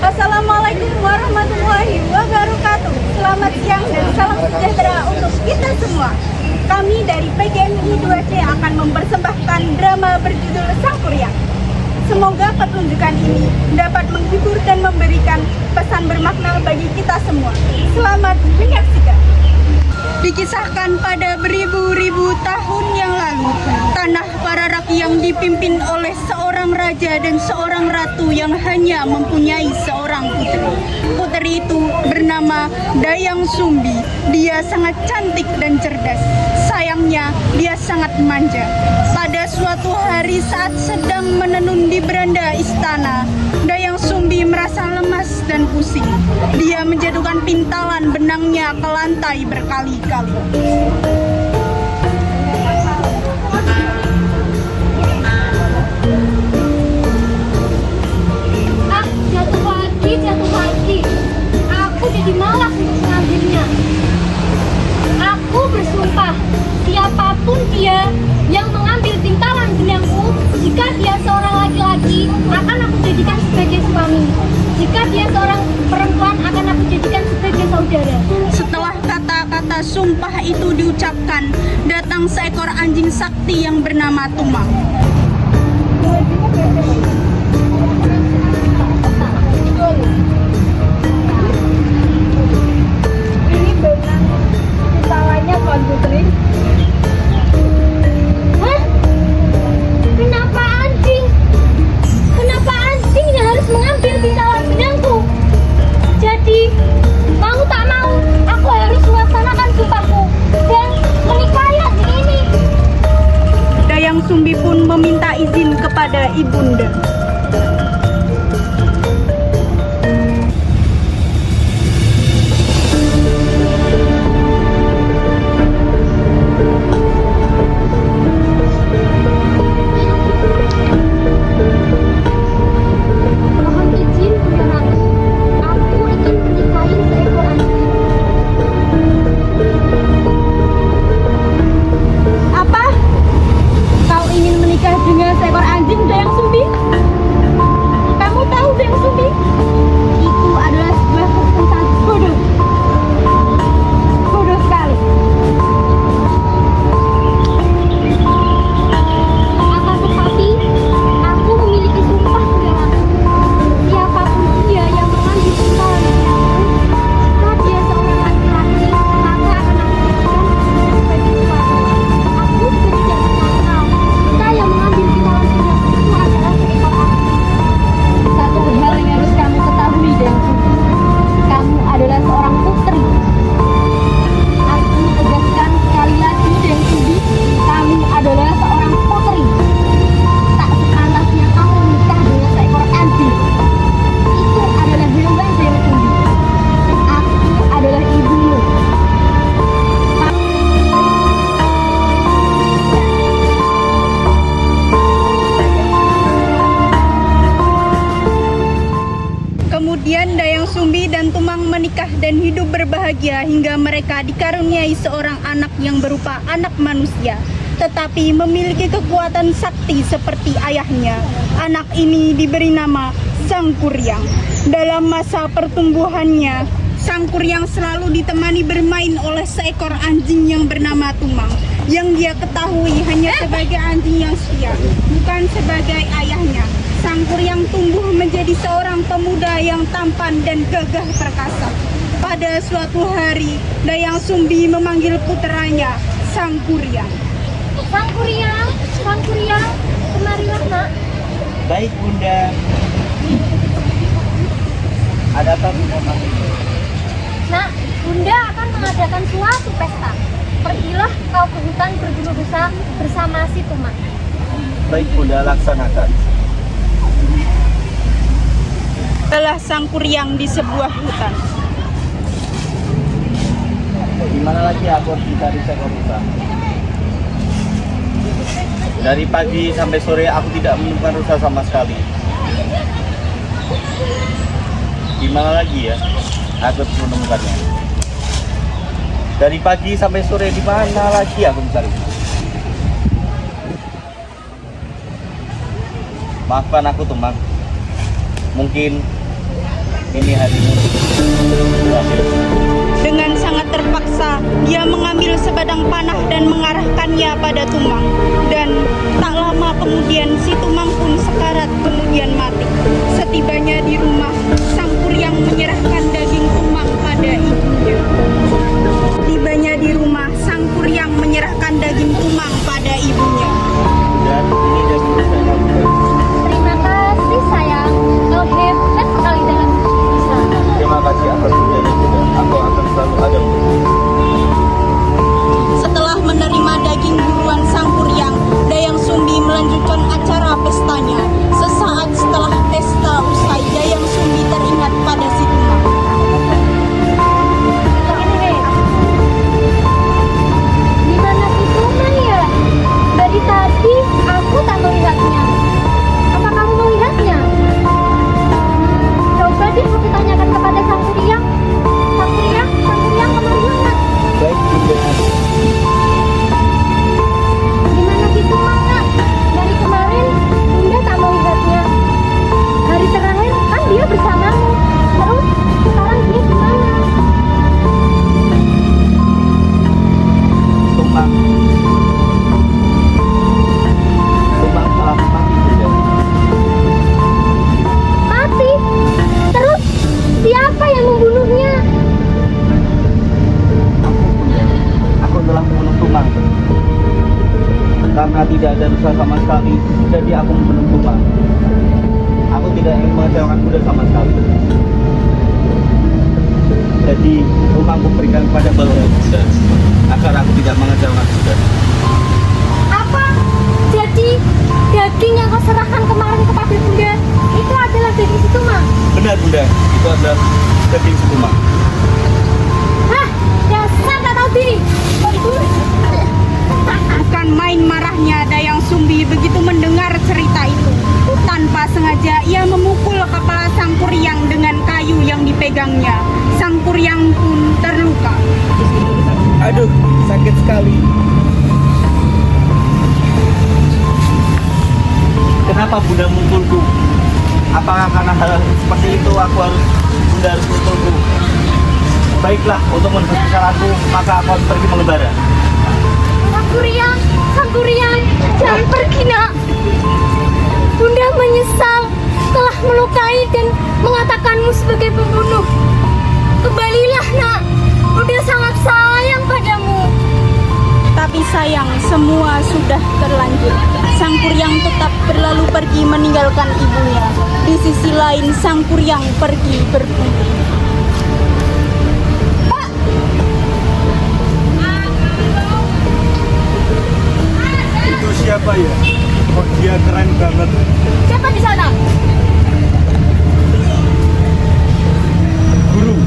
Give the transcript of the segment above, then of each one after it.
Assalamualaikum warahmatullahi wabarakatuh. Selamat siang dan salam sejahtera untuk kita semua. Kami dari PGMI 2C akan mempersembahkan drama berjudul Sang Kuryang. Semoga pertunjukan ini dapat menghibur dan memberikan pesan bermakna bagi kita semua. Selamat menyaksikan. Dikisahkan pada beribu-ribu tahun yang lalu, tanah Pararak yang dipimpin oleh seorang raja dan seorang ratu yang hanya mempunyai seorang putri. Putri itu bernama Dayang Sumbi. Dia sangat cantik dan cerdas. Sayangnya, dia sangat manja. Pada suatu hari saat sedang menenun di beranda istana, Dayang Sumbi merasa lemas dan pusing. Dia menjatuhkan pintalan benangnya ke lantai berkali-kali. Jatuh lagi. Aku jadi malas untuk mengambilnya. Aku bersumpah, siapapun dia yang mengambil pintalan benangku, jika dia seorang laki-laki, akan aku jadikan sebagai suami. Jika dia seorang perempuan, akan aku jadikan sebagai saudara. Setelah kata-kata sumpah itu diucapkan, datang seekor anjing sakti yang bernama Tumang. Ini benang pintalannya Tuan Putri. Hah? Kenapa anjing? Kenapa anjing yang harus mengambil pintalan benangku? Jadi, mau tak mau, aku harus melaksanakan sumpahku dan menikahi anjing ini. Dayang Sumbi pun meminta izin kepada ibunda. Mohon izin, Bunda Ratu. Aku ingin menikahi seekor anjing. Apa? Kau ingin menikah dengan seekor anjing, Dayang Sumbi? Kamu tahu, Dayang Sumbi? Itu adalah sebuah keputusan bodoh. Bodoh sekali. Akan tetapi, aku memiliki sumpah, Bunda Ratu. Siapapun dia yang mengambil pintalan benangku, jika dia seorang laki-laki, maka akan aku jadikan sebagai suami. Aku juga tidak menyangka jika yang mengambil pintalan benangku itu adalah seekor anjing. Satu hal yang harus kamu ketahui, Dayang Sumbi. Kamu adalah seorang putri. Aku tegaskan sekali lagi, Dayang Sumbi. Kamu adalah seorang putri. Tak sepantasnya kamu menikah dengan seekor anjing. Itu adalah hewan, Dayang Sumbi. Aku adalah ibumu. Kemudian Dayang Sumbi dan Tumang menikah dan hidup berbahagia hingga mereka dikaruniai seorang anak yang berupa anak manusia, tetapi memiliki kekuatan sakti seperti ayahnya. Anak ini diberi nama Sang Kuryang. Dalam masa pertumbuhannya, Sang Kuryang selalu ditemani bermain oleh seekor anjing yang bernama Tumang, yang dia ketahui hanya sebagai anjing yang setia, bukan sebagai ayahnya. Sang Kuryang tumbuh menjadi seorang pemuda yang tampan dan gagah perkasa. Pada suatu hari, Dayang Sumbi memanggil puteranya, Sang Kuryang. Sang Kuryang, kemarilah nak. Baik, Bunda. Ada apa, Bunda? Nak, Bunda akan mengadakan suatu pesta. Pergilah kau ke hutan berburu rusa bersama si Tumang. Baik, Bunda, laksanakan. Adalah Sang Kuryang di sebuah hutan. Di mana lagi aku harus mencari seekor rusa? Dari pagi sampai sore aku tidak menemukan rusa sama sekali. Di mana lagi ya aku harus menemukannya? Dari pagi sampai sore di mana lagi aku mencari? Maafkan aku, Tumang. Mungkin ini harimu berakhir. Dengan sangat terpaksa, dia mengambil sebadang panah dan mengarahkannya pada Tumang. Dan tak lama kemudian si Tumang pun sekarat kemudian mati. Setibanya di rumah, sang Kuryang menyerahkan daging Tumang pada ibunya. Tibanya di rumah, sang Kuryang menyerahkan daging Tumang pada ibunya. Dan ini daging saya. Terima kasih sayang, kau hebat sekali dalam berbisa. Terima kasih atas budaya Bunda. Aku akan selalu ada untukmu. Setelah menerima daging buruan sang Kuryang, Dayang Sumbi melanjutkan acara pestanya. Sesaat setelah pesta usai, Dayang Sumbi teringat pada si Tumang. Di mana si Tumang ya? Dari tadi aku tak melihatnya. Apa kamu melihatnya? Coba deh aku tanyakan kepada sang Kuryang. Sang Kuryang kemana? Baik Bunda. Di mana si Tumang nak? Dari kemarin Bunda tak melihatnya. Hari terakhir kan dia bersamamu. Terus sekarang dia di mana? Tumang. Tumang telah mati Bunda. Mati. Terus siapa yang membunuhnya? Aku telah membunuh Tumang. Karena tidak ada dosa sama sekali, jadi aku membunuh Tumang. Aku tidak ingin mengecewakan Bunda sama sekali. Jadi Tumang aku berikan kepada Balai Bunda agar aku tidak mengecewakan Bunda. Apa? Jadi daging yang kau serahkan kemarin kepada Bunda itu adalah daging si Tumang? Benar Bunda, itu adalah daging si Tumang. Hah? Dasar tak tahu diri. Bukan main marahnya Dayang Sumbi begitu mendengar cerita itu. Tanpa sengaja ia memukul kepala sang Kuryang dengan kayu yang dipegangnya. Sang Kuryang pun terluka. Aduh, sakit sekali. Kenapa Bunda mukulku? Apakah karena hal seperti itu Bunda harus mukulku? Baiklah, untuk menebus kesalahanku, maka aku harus pergi mengembara. Sang Kuryang, jangan pergi nak. Bunda menyesal telah melukai dan mengatakanmu sebagai pembunuh. Kembalilah nak, Bunda sangat sayang padamu. Tapi sayang, semua sudah terlanjur. Sang Kuryang tetap berlalu pergi meninggalkan ibunya. Di sisi lain, sang Kuryang pergi berburu. Itu siapa ya? Kok dia keren banget. Siapa di sana? Guru,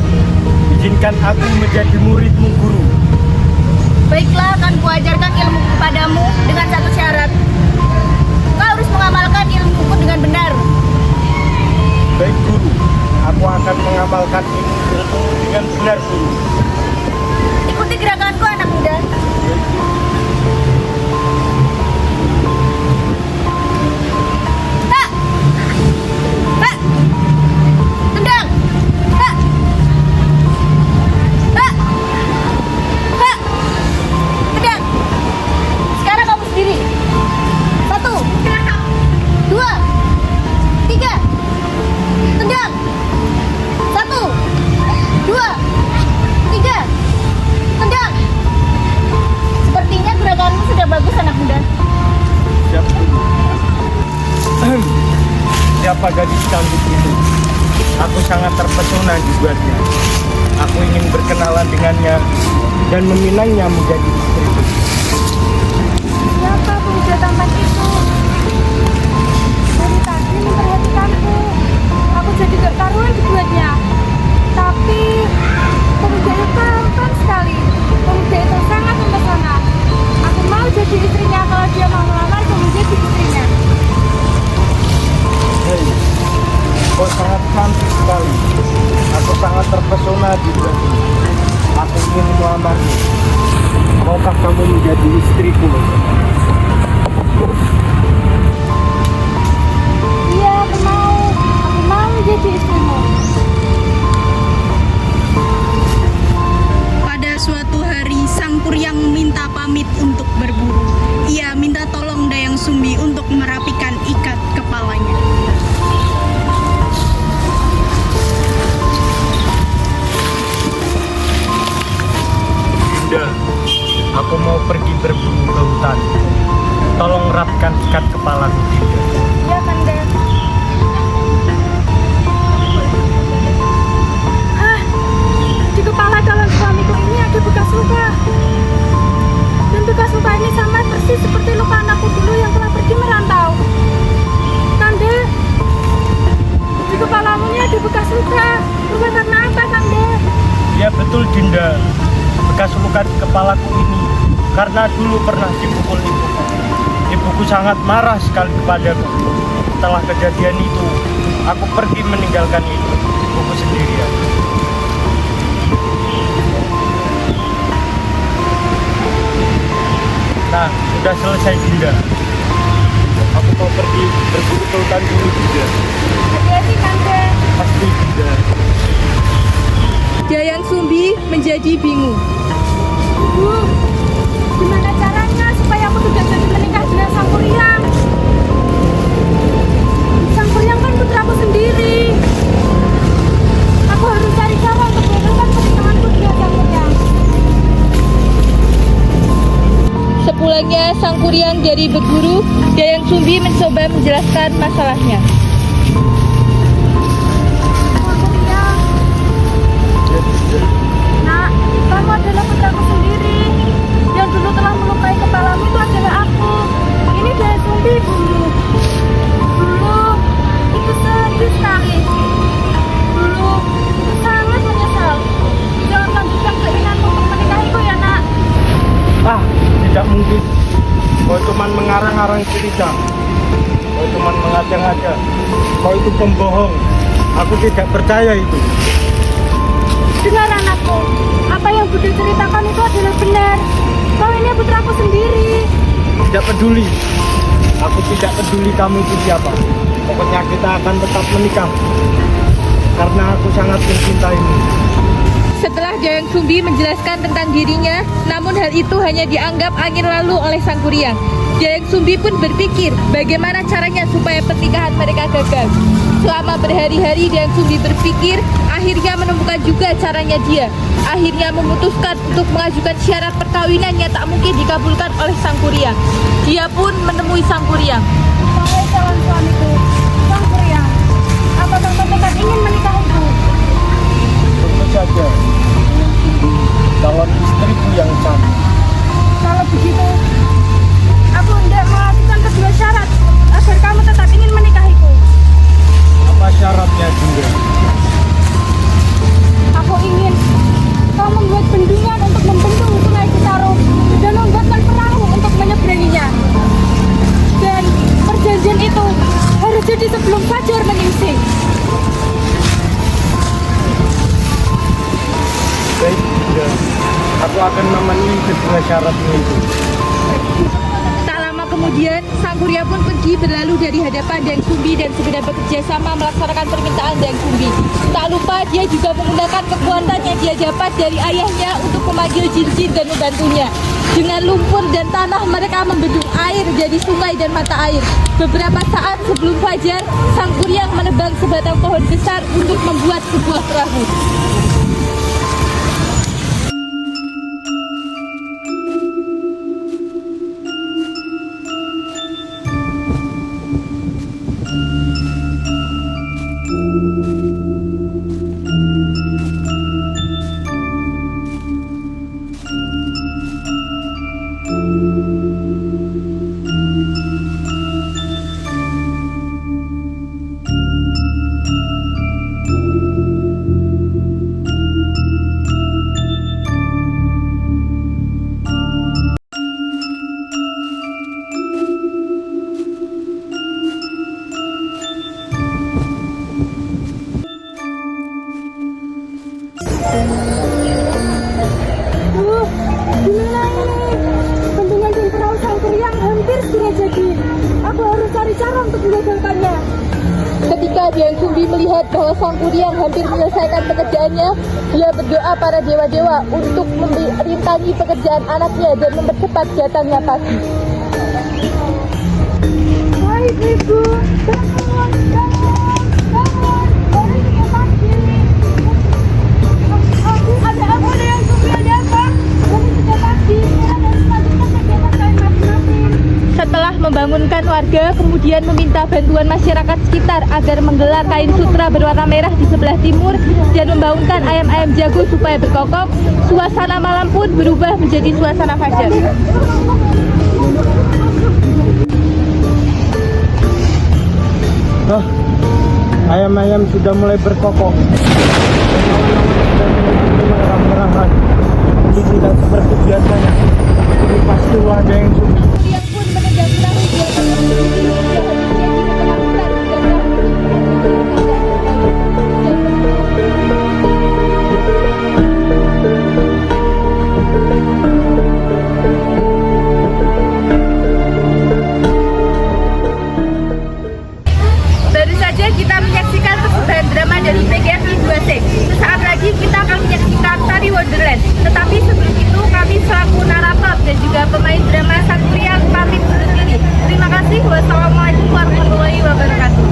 izinkan aku menjadi muridmu, Guru. Baiklah, akan kuajarkan ilmu kepadamu dengan satu syarat. Kau harus mengamalkan ilmuku dengan benar. Baik, Guru. Aku akan mengamalkan ilmu dengan benar, Guru. Ikuti gerakanku anak muda. Tak. Tak. Tendang. Tak. Tak. Tak. Tendang. Sekarang kamu sendiri. 1, 2, 3. Tendang. 1, 2, 3. Tendang. Sepertinya gerakanmu sudah bagus anak muda. Siap, Guru. Siapa gadis cantik itu? Aku sangat terpesona dibuatnya. Aku ingin berkenalan dengannya dan meminangnya menjadi istriku. Siapa pemuda tampan itu? Dari tadi memperhatikanku. Aku jadi gak karuan dibuatnya. Tapi pemuda itu tampan sekali. Pemuda itu sangat mempesona. Aku mau jadi istrinya kalau dia mau melamar menjadi istrinya. Hei, kau sangat cantik sekali. Aku sangat terpesona dibuatmu. Aku ingin melamarmu. Maukah kamu menjadi istriku? Iya, aku mau. Aku mau menjadi istrimu. kepalaku, Dinda. Ya, Kanda. Di kepala calon suamiku ini ada bekas luka. Dan bekas luka ini sama persis seperti luka anakku dulu yang telah pergi merantau. Kanda, di kepalamu ini ada bekas luka. Luka karena apa, Kanda? Ya betul, Dinda. Bekas luka di kepalaku ini karena dulu pernah dipukul ibuku. Ibuku sangat marah sekali kepadaku. Setelah kejadian itu, aku pergi meninggalkan ibuku sendirian. Nah, sudah selesai, Dinda. Aku mau pergi berburu sultan dulu, Dinda. Hati-hati, Kanda. Pasti, Dinda. Jayang Sumbi menjadi bingung. Ibu, gimana caranya supaya aku tidak jadi menikah dengan Sang Kuryang? Sang Kuryang kan putraku sendiri. Aku harus cari cara untuk mengagalkan pernikahanku dengan Sang Kuryang. Sepulangnya Sang Kuryang dari berburu, Jayang Sumbi mencoba menjelaskan masalahnya. Sang Kuryang, nak, kamu adalah putraku sendiri. Yang dulu telah melukai kepalamu itu adalah aku. Ini Jayang Sumbi, dulu. Dulu, itu sedih sekali. Dulu, itu sangat menyesal. Jangan lanjutkan keinginanmu untuk menikahiku ya, nak. Ah, tidak mungkin. Kau cuma mengarang-arang cerita. Kau cuma mengada-ngada. Kau itu pembohong. Aku tidak percaya itu. Dengar anakku, apa yang Budi ceritakan itu adalah benar. Kau ini putraku sendiri. Tidak peduli. Aku tidak peduli kamu itu siapa. Pokoknya kita akan tetap menikah. Karena aku sangat mencintaimu. Setelah Jayang Sumbi menjelaskan tentang dirinya, namun hal itu hanya dianggap angin lalu oleh Sang Kuryang. Jayang Sumbi pun berpikir bagaimana caranya supaya pernikahan mereka gagal. Selama berhari-hari Jayang Sumbi berpikir, akhirnya menemukan juga caranya dia. Akhirnya memutuskan untuk mengajukan syarat perkawinan yang tak mungkin dikabulkan oleh Sang Kuryang. Dia pun menemui Sang Kuryang. Wahai calon suamiku, Sang Kuryang, apakah kau tetap ingin menikahiku? Tentu saja. Calon istriku yang cantik. Kalau begitu, aku hendak melakukan kedua syarat agar kamu tetap ingin menikahiku. Apa syaratnya, Dinda? Aku ingin kau membuat bendungan untuk membendung Sungai Citarum dan membuatkan perahu untuk menyeberanginya. Dan perjanjian itu harus jadi sebelum fajar menyingsing. Baik, Dinda. Aku akan memenuhi kedua syaratmu itu. Tak lama kemudian, Sang Kuryang pun pergi berlalu dari hadapan Jayang Sumbi dan segera bekerja sama melaksanakan permintaan Jayang Sumbi. Tak lupa dia juga menggunakan kekuatan yang dia dapat dari ayahnya untuk memanggil jin-jin dan membantunya. Dengan lumpur dan tanah mereka membendung air jadi sungai dan mata air. Beberapa saat sebelum fajar, Sang Kuryang menebang sebatang pohon besar untuk membuat sebuah perahu. Gimana ini? Bendungan dan perahu Sang Kuryang hampir segera jadi. Aku harus cari cara untuk menggagalkannya. Ketika Jayang Sumbi melihat bahwa Sang Kuryang hampir menyelesaikan pekerjaannya, dia berdoa para dewa-dewa untuk merintangi pekerjaan anaknya dan mempercepat datangnya pagi. Baik, Ibu. Bangun, bangun, bangun. Baru juga pagi. Ada apa dengan Sumbi? Ada apa? Baru sudah pagi. Sekarang harus melanjutkan kegiatan kalian masing-masing. Setelah membangun membingungkan warga, kemudian meminta bantuan masyarakat sekitar agar menggelar kain sutra berwarna merah di sebelah timur dan membangunkan ayam-ayam jago supaya berkokok. Suasana malam pun berubah menjadi suasana fajar. Ayam-ayam sudah mulai berkokok. Merah-merahan. Ini tidak seperti biasanya. Ini pasti ulah ada yang sudah. Yang pun menendang perahu di atas Baru saja kita menyaksikan persembahan drama dari PGRI 2C. Sesaat lagi kita akan menyaksikan Tari Wonderland. Tetapi sebelum itu kami selaku narator dan juga pemain drama Sangkuriang pamit undur diri. Terima kasih. Wassalamualaikum warahmatullahi wabarakatuh.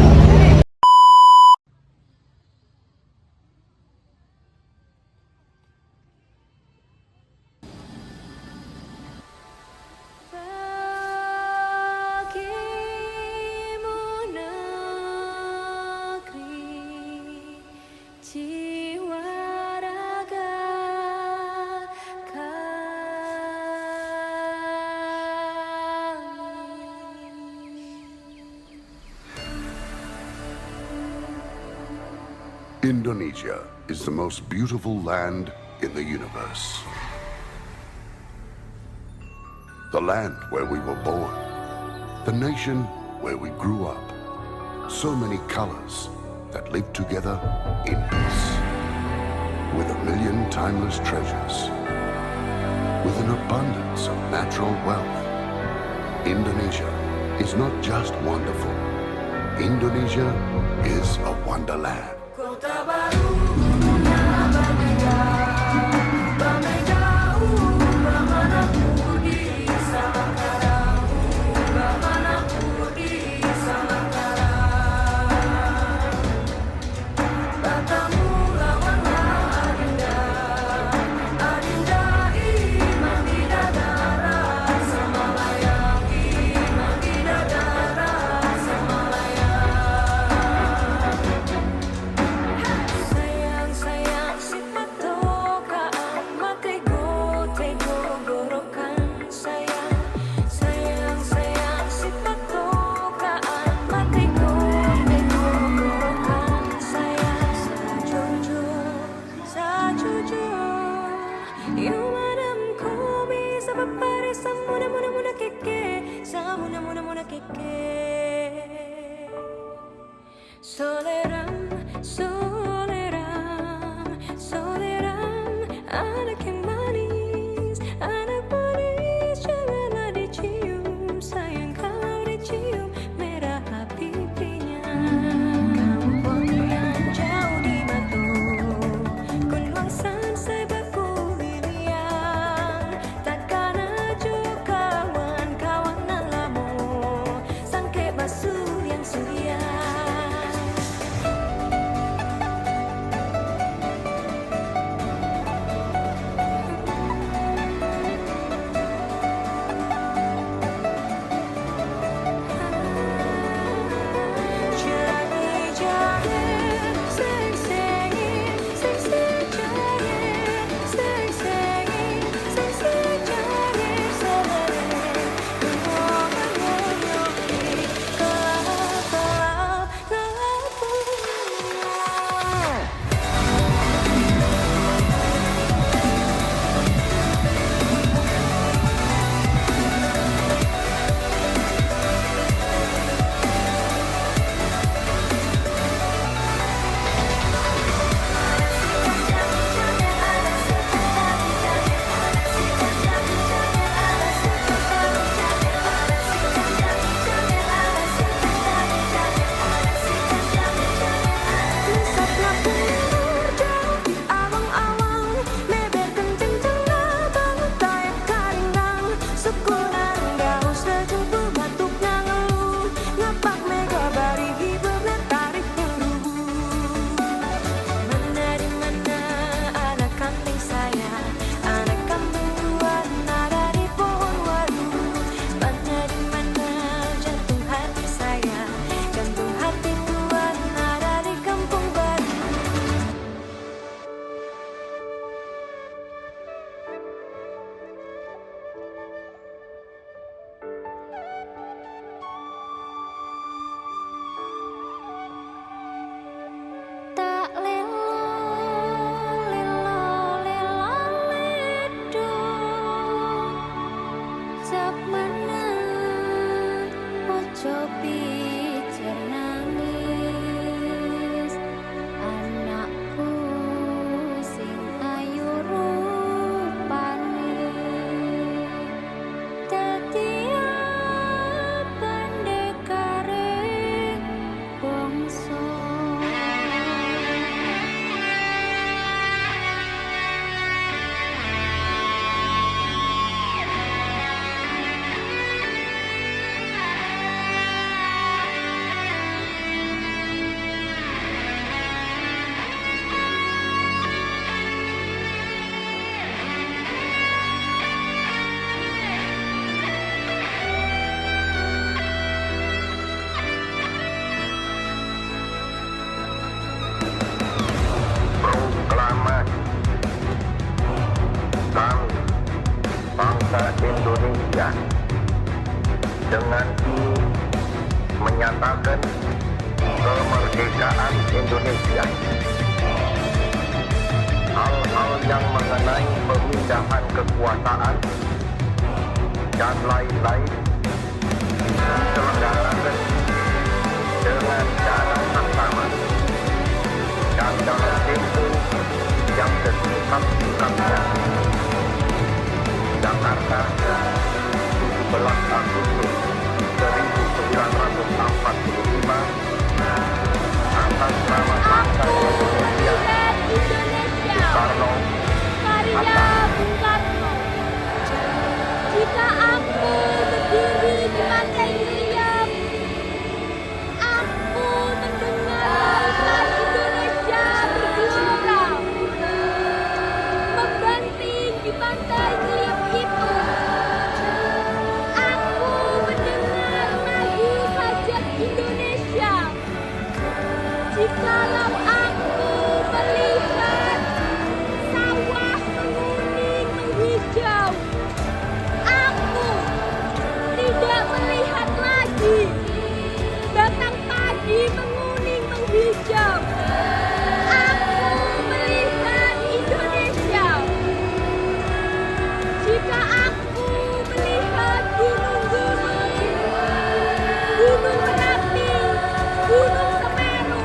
Indonesia is the most beautiful land in the universe. The land where we were born. The nation where we grew up. So many colors that live together in peace. With 1,000,000 timeless treasures. With an abundance of natural wealth. Indonesia is not just wonderful. Indonesia is a wonderland. Soleram, soleram, soleram, anak yang manis, janganlah dicium, sayang kalau dicium, merah pipinya. Kamu ponyan jauh di mata, kunwangsan sebaku lilian, takkan aja kawan-kawan nalamu, sangke basuh yang suria. menyatakan kemerdekaan Indonesia. Hal-hal yang mengenai pemindahan kekuasaan dan lain-lain diselenggarakan dengan cara saksama dan dalam tempo yang sesingkat-singkatnya. Jakarta, 17 Agustus 1945, atas nama bangsa Indonesia, Soekarno, Karya Bung Karno. Jika aku berdiri di pantai Meriam, aku mendengar lautan Indonesia bergelora. Membanting di pantai Meriam itu, aku mendengar lagu hajat Indonesia. Jikalau aku melihat sawah menguning menghijau, aku tidak melihat lagi batang padi menguning menghijau. Aku melihat Indonesia. Jika aku melihat gunung-gunung, Gunung Merapi, Gunung Semeru,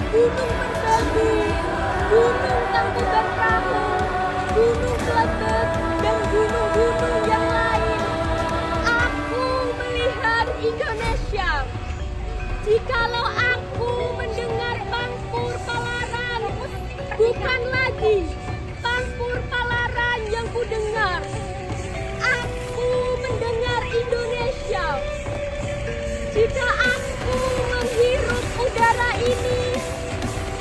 Gunung Merbabu, Gunung Tangkuban Perahu, Gunung Kletek, dan gunung-gunung yang lain, aku melihat Indonesia. Jikalau aku mendengar Pangpur Palaran, bukan lagi Pangpur Palaran yang kudengar, aku mendengar Indonesia. Jika aku menghirup udara ini,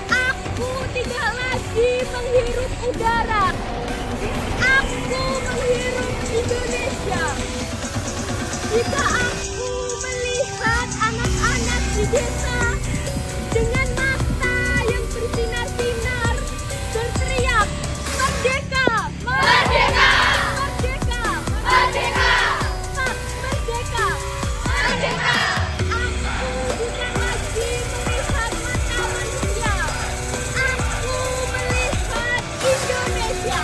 aku tidak lagi menghirup udara. Aku menghirup Indonesia. Jika aku melihat anak-anak di desa dengan mata yang bersinar-sinar berteriak, "Merdeka! Merdeka! Merdeka! Merdeka! Hak merdeka! Merdeka!" Aku bukan lagi melihat mata manusia. Aku melihat Indonesia.